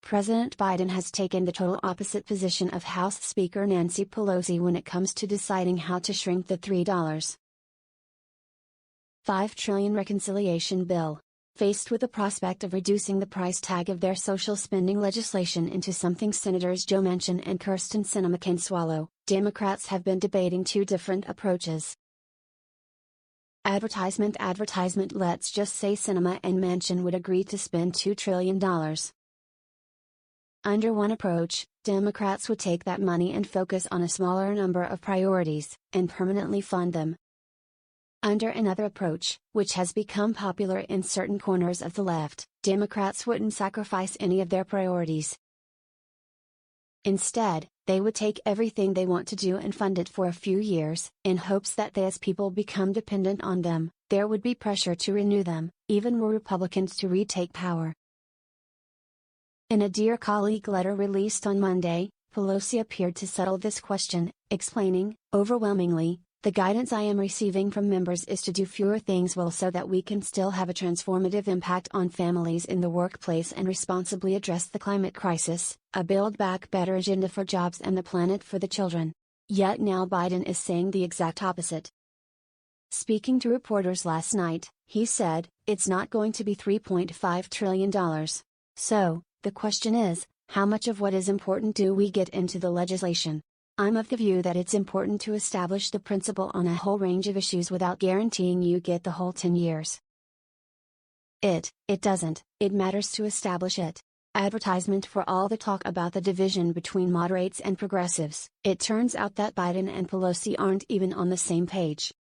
President Biden has taken the total opposite position of House Speaker Nancy Pelosi when it comes to deciding how to shrink the $3.5 trillion reconciliation bill. Faced with the prospect of reducing the price tag of their social spending legislation into something Senators Joe Manchin and Kyrsten Sinema can swallow, Democrats have been debating two different approaches. Advertisement Let's just say Sinema and Manchin would agree to spend $2 trillion. Under one approach, Democrats would take that money and focus on a smaller number of priorities, and permanently fund them. Under another approach, which has become popular in certain corners of the left, Democrats wouldn't sacrifice any of their priorities. Instead, they would take everything they want to do and fund it for a few years, in hopes that as people become dependent on them, there would be pressure to renew them, even were Republicans to retake power. In a Dear Colleague letter released on Monday, Pelosi appeared to settle this question, explaining, "Overwhelmingly, the guidance I am receiving from members is to do fewer things well so that we can still have a transformative impact on families in the workplace and responsibly address the climate crisis, a Build Back Better agenda for jobs and the planet for the children." Yet now Biden is saying the exact opposite. Speaking to reporters last night, he said, "It's not going to be $3.5 trillion. So, the question is, how much of what is important do we get into the legislation? I'm of the view that it's important to establish the principle on a whole range of issues without guaranteeing you get the whole 10 years. It doesn't, it matters to establish it." Advertisement for all the talk about the division between moderates and progressives, it turns out that Biden and Pelosi aren't even on the same page.